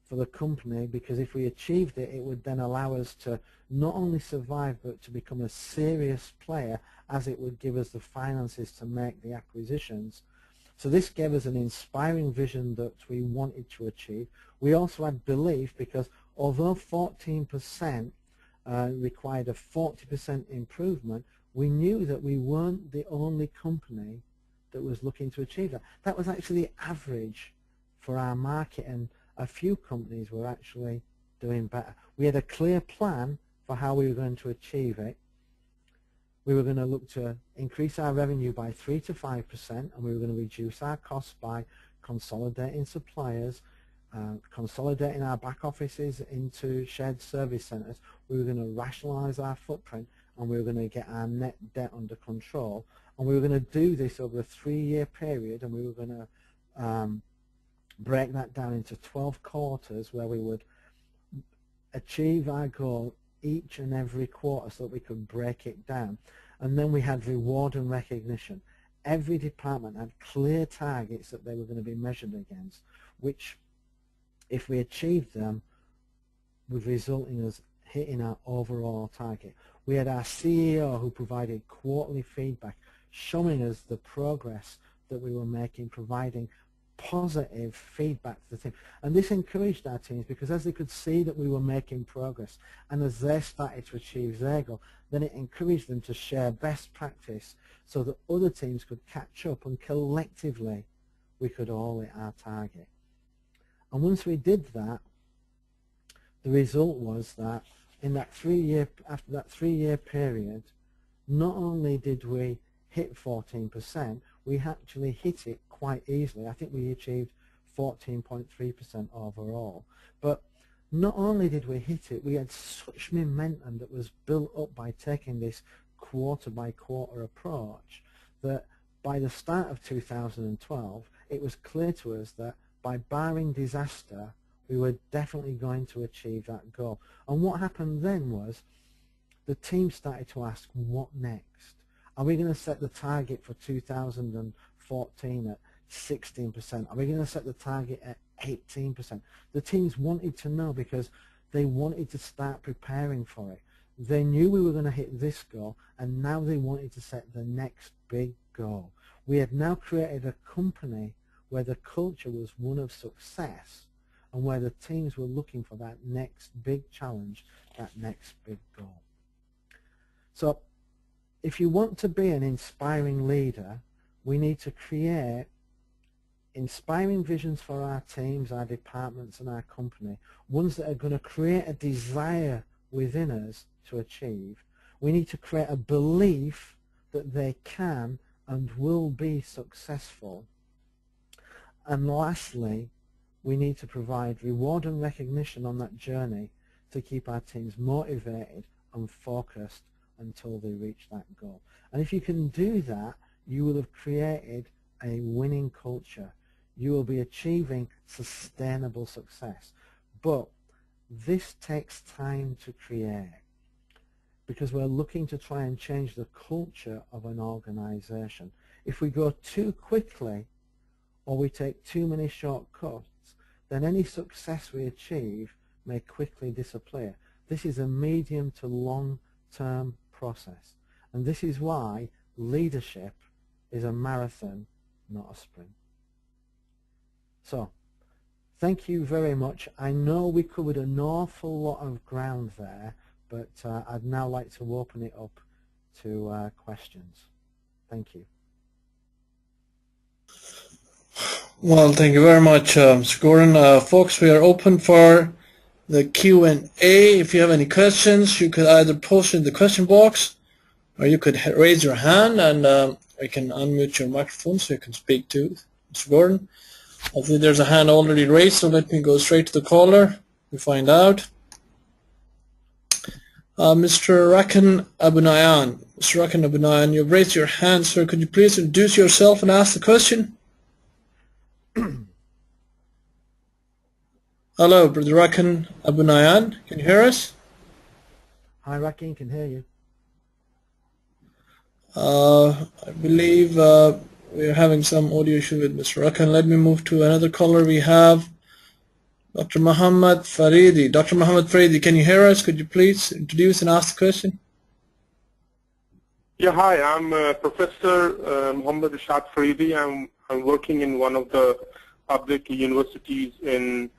for the company because if we achieved it, it would then allow us to not only survive but to become a serious player, as it would give us the finances to make the acquisitions. So this gave us an inspiring vision that we wanted to achieve. We also had belief because although 14% required a 40% improvement, we knew that we weren't the only company that was looking to achieve that. That was actually the average for our market, and a few companies were actually doing better. We had a clear plan for how we were going to achieve it. We were going to look to increase our revenue by 3 to 5%, and we were going to reduce our costs by consolidating suppliers, consolidating our back offices into shared service centres. We were going to rationalise our footprint, and we were going to get our net debt under control. And we were going to do this over a 3-year period, and we were going to break that down into 12 quarters where we would achieve our goal each and every quarter so that we could break it down. And then we had reward and recognition. Every department had clear targets that they were going to be measured against, which if we achieved them would result in us hitting our overall target. We had our CEO who provided quarterly feedback showing us the progress that we were making, providing positive feedback to the team. And this encouraged our teams because as they could see that we were making progress and as they started to achieve their goal, then it encouraged them to share best practice so that other teams could catch up and collectively we could all hit our target. And once we did that, the result was that in that after that 3-year period, not only did we hit 14%, we actually hit it quite easily. I think we achieved 14.3% overall. But not only did we hit it, we had such momentum that was built up by taking this quarter by quarter approach that by the start of 2012 it was clear to us that by barring disaster we were definitely going to achieve that goal. And what happened then was the team started to ask, what next? Are we going to set the target for 2014 at 16%? Are we going to set the target at 18%? The teams wanted to know because they wanted to start preparing for it. They knew we were going to hit this goal, and now they wanted to set the next big goal. We had now created a company where the culture was one of success and where the teams were looking for that next big challenge, that next big goal. So if you want to be an inspiring leader, we need to create inspiring visions for our teams, our departments and our company, ones that are going to create a desire within us to achieve. We need to create a belief that they can and will be successful. And lastly, we need to provide reward and recognition on that journey to keep our teams motivated and focused until they reach that goal. And if you can do that, you will have created a winning culture. You will be achieving sustainable success. But this takes time to create because we're looking to try and change the culture of an organization. If we go too quickly or we take too many shortcuts, then any success we achieve may quickly disappear. This is a medium to long-term process, and this is why leadership is a marathon, not a sprint. So, thank you very much. I know we covered an awful lot of ground there, but I'd now like to open it up to questions. Thank you. Well, thank you very much, Mr. Gordon. Folks, we are open for the Q&A. If you have any questions, you could either post in the question box or you could raise your hand and we can unmute your microphone so you can speak to Mr. Gordon. I think there's a hand already raised, so let me go straight to the caller to find out. Mr. Rakan Abunayan. Mr. Rakan Abunayan, you've raised your hand, sir. Could you please introduce yourself and ask the question? Hello, Brother Rakan Abunayan. Can you hear us? Hi, Rakan, can hear you. I believe we're having some audio issue with Mr. Rakan. Let me move to another caller. We have Dr. Muhammad Faridi. Dr. Muhammad Faridi, can you hear us? Could you please introduce and ask the question? Yeah, hi. I'm Professor Muhammad Rashad Faridi. I'm working in one of the public universities in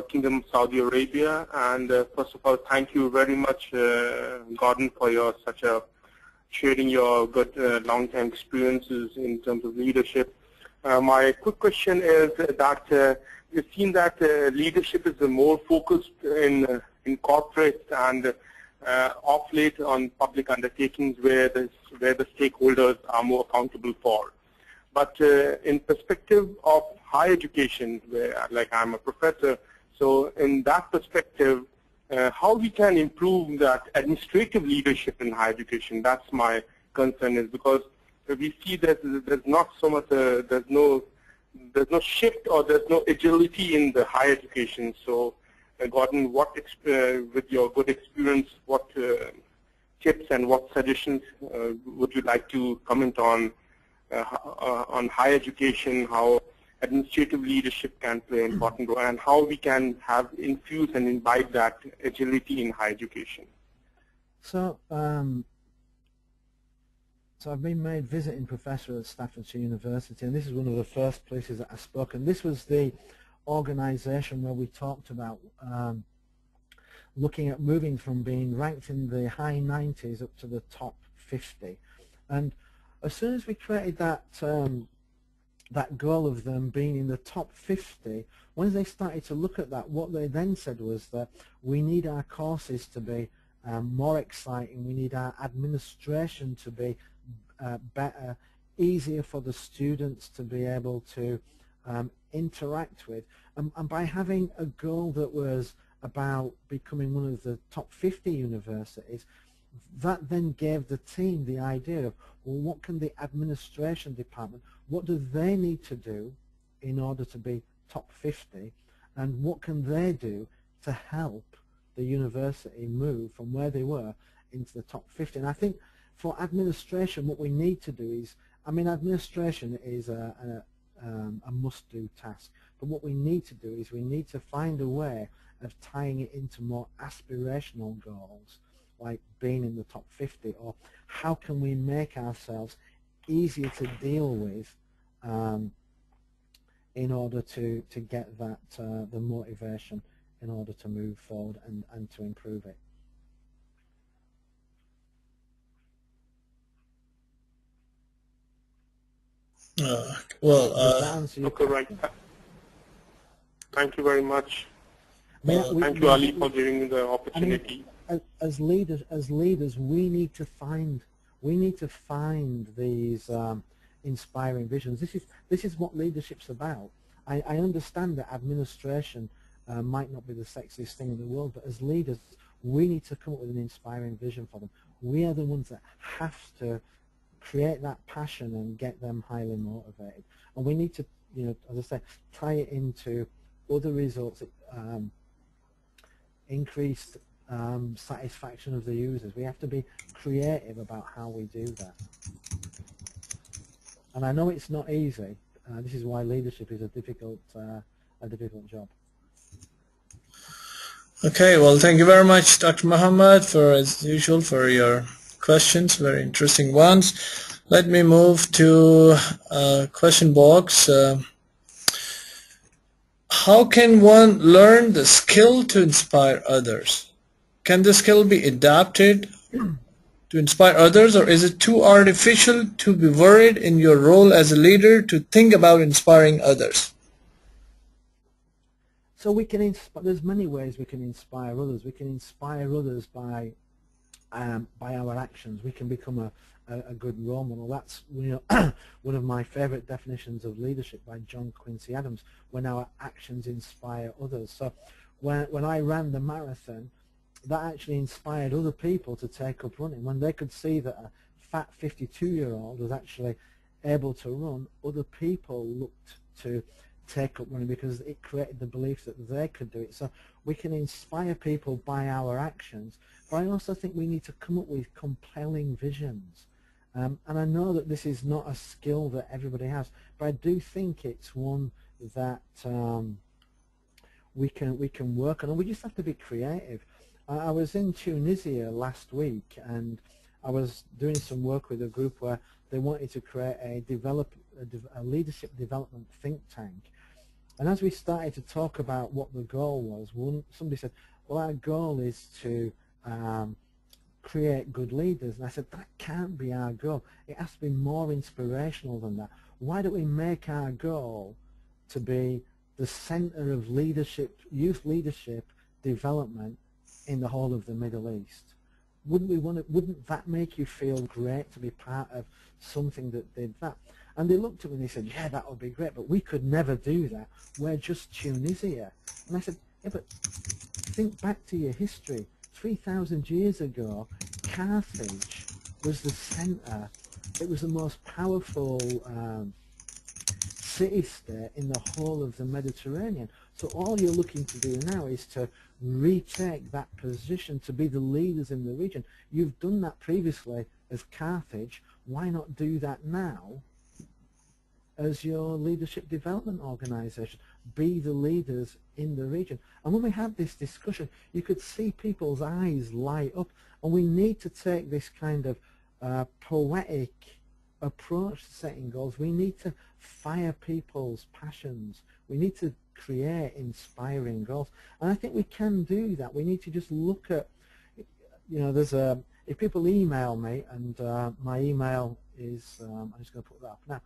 Kingdom of Saudi Arabia. And first of all, thank you very much, Gordon, for your sharing your good long-term experiences in terms of leadership. My quick question is that we've seen that leadership is more focused in corporate and off late on public undertakings where the stakeholders are more accountable for. But in perspective of higher education, where like I'm a professor, so in that perspective, how we can improve that administrative leadership in higher education? That's my concern, is because we see that there's not so much, there's no shift or there's no agility in the higher education. So, Gordon, with your good experience, what tips and what suggestions would you like to comment on higher education, how administrative leadership can play an important role, and how we can infuse and imbibe that agility in higher education? So, so I've been made visiting professor at Staffordshire University, and this is one of the first places that I spoke, and this was the organization where we talked about looking at moving from being ranked in the high 90s up to the top 50. And as soon as we created that that goal of them being in the top 50, when they started to look at that, what they then said was that we need our courses to be more exciting, we need our administration to be better, easier for the students to be able to interact with. And by having a goal that was about becoming one of the top 50 universities, that then gave the team the idea of, well, what can the administration department, what do they need to do in order to be top 50, and what can they do to help the university move from where they were into the top 50. And I think for administration, what we need to do is, I mean, administration is a must-do task, but what we need to do is we need to find a way of tying it into more aspirational goals, like being in the top 50, or how can we make ourselves easier to deal with in order to get that the motivation in order to move forward and to improve it. Well, correct. Thank you very much. Thank you, we, Ali, for giving me the opportunity. I mean, as leaders, we need to find these inspiring visions. This is what leadership's about. I understand that administration might not be the sexiest thing in the world, but as leaders, we need to come up with an inspiring vision for them. We are the ones that have to create that passion and get them highly motivated. And we need to, you know, as I say, tie it into other results, increased satisfaction of the users. We have to be creative about how we do that. And I know it's not easy. This is why leadership is a difficult job. okay, well, thank you very much, Dr. Muhammad, for, as usual, for your questions, very interesting ones. Let me move to question box. How can one learn the skill to inspire others? Can the skill be adapted to inspire others, or is it too artificial to be worried in your role as a leader to think about inspiring others? So we can there's many ways we can inspire others. We can inspire others by our actions. We can become a good role model. That's, you know, one of my favorite definitions of leadership by John Quincy Adams, when our actions inspire others. So when I ran the marathon, that actually inspired other people to take up running. When they could see that a fat 52-year-old was actually able to run, other people looked to take up running because it created the belief that they could do it. So we can inspire people by our actions, but I also think we need to come up with compelling visions. And I know that this is not a skill that everybody has, but I do think it's one that we can work on, and we just have to be creative. I was in Tunisia last week, and I was doing some work with a group where they wanted to create a leadership development think tank. And as we started to talk about what the goal was, somebody said, well, our goal is to create good leaders. And I said, that can't be our goal. It has to be more inspirational than that. Why don't we make our goal to be the center of leadership, youth leadership development in the whole of the Middle East? Wouldn't that make you feel great to be part of something that did that? And they looked at me and they said, yeah, that would be great, but we could never do that. We're just Tunisia. And I said, yeah, but think back to your history. 3,000 years ago, Carthage was the center. It was the most powerful city-state in the whole of the Mediterranean. So all you're looking to do now is to retake that position, to be the leaders in the region. You've done that previously as Carthage. Why not do that now as your leadership development organization? Be the leaders in the region. And when we had this discussion, you could see people's eyes light up. And we need to take this kind of poetic approach to setting goals. We need to fire people's passions. We need to create inspiring goals. And I think we can do that. We need to just look at, you know, there's a, if people email me, and my email is, I'm just going to put that up now.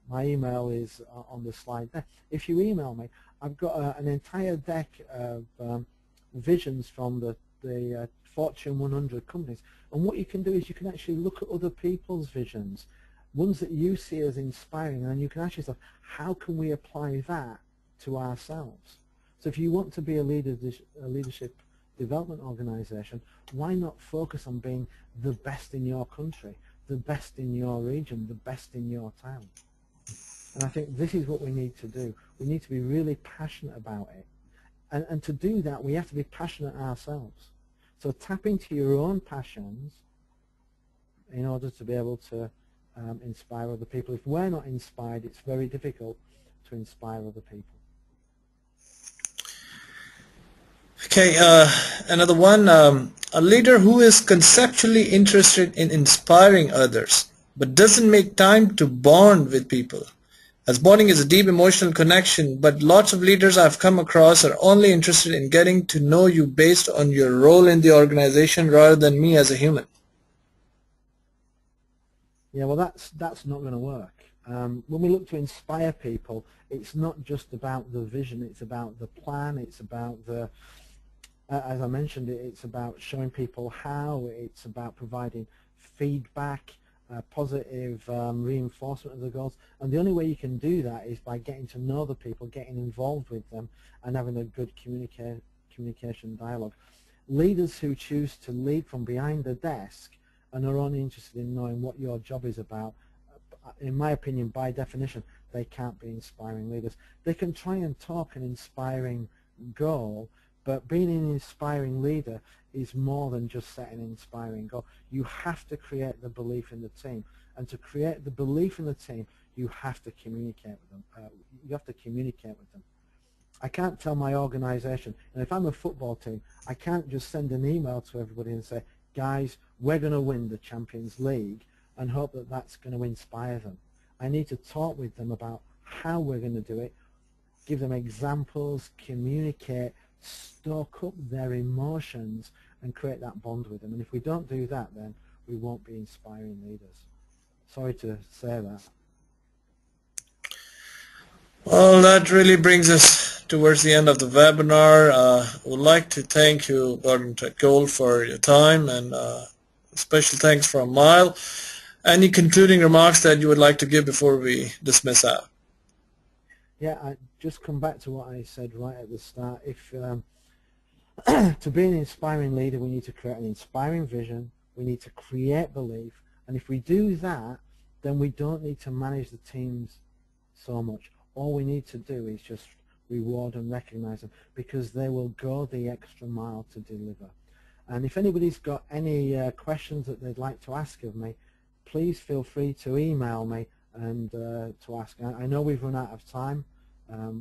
My email is on the slide there. If you email me, I've got an entire deck of visions from the Fortune 100 companies. And what you can do is you can actually look at other people's visions. ones that you see as inspiring, and then you can ask yourself, how can we apply that to ourselves? So if you want to be a leadership development organization, why not focus on being the best in your country, the best in your region, the best in your town? And I think this is what we need to do. We need to be really passionate about it. And to do that, we have to be passionate ourselves. So tap into your own passions in order to be able to inspire other people. If we're not inspired, it's very difficult to inspire other people. Okay, another one. A leader who is conceptually interested in inspiring others, but doesn't make time to bond with people. As bonding is a deep emotional connection, but lots of leaders I've come across are only interested in getting to know you based on your role in the organization rather than me as a human. Yeah, well, that's not going to work. When we look to inspire people, it's not just about the vision, it's about the plan, it's about the, as I mentioned, it's about showing people how, it's about providing feedback, positive reinforcement of the goals. And the only way you can do that is by getting to know the people, getting involved with them, and having a good communication dialogue. Leaders who choose to lead from behind the desk and are only interested in knowing what your job is about, in my opinion, by definition, they can't be inspiring leaders. They can try and talk an inspiring goal, but being an inspiring leader is more than just setting an inspiring goal. You have to create the belief in the team. And to create the belief in the team, you have to communicate with them. You have to communicate with them. I can't tell my organization, and if I'm a football team, I can't just send an email to everybody and say, guys, we're going to win the Champions League, and hope that that's going to inspire them. I need to talk with them about how we're going to do it, give them examples, communicate, stoke up their emotions, and create that bond with them. And if we don't do that, then we won't be inspiring leaders. Sorry to say that. Well, that really brings us towards the end of the webinar. I would like to thank you, Gordon Tredgold, for your time, and special thanks from Mile. Any concluding remarks that you would like to give before we dismiss out? Yeah, I just come back to what I said right at the start. If to be an inspiring leader, we need to create an inspiring vision, we need to create belief, and if we do that, then we don't need to manage the teams so much. All we need to do is just reward and recognize them, because they will go the extra mile to deliver. And if anybody's got any questions that they'd like to ask of me, please feel free to email me and to ask. I know we've run out of time,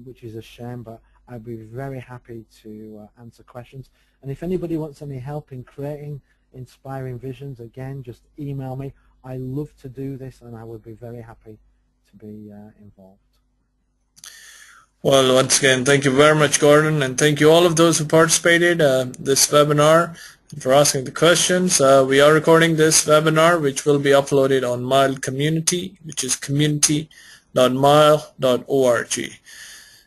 which is a shame, but I'd be very happy to answer questions. And if anybody wants any help in creating inspiring visions, again, just email me. I love to do this, and I would be very happy to be involved. Well, once again, thank you very much, Gordon, and thank you all of those who participated this webinar and for asking the questions. We are recording this webinar, which will be uploaded on Mile Community, which is community.mile.org.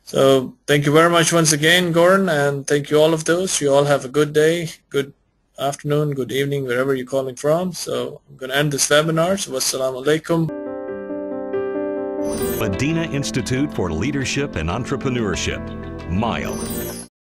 So thank you very much once again, Gordon, and thank you all of those. You all have a good day, good afternoon, good evening, wherever you're calling from. So I'm going to end this webinar. So wassalamu alaikum. Madinah Institute for Leadership and Entrepreneurship, MILE.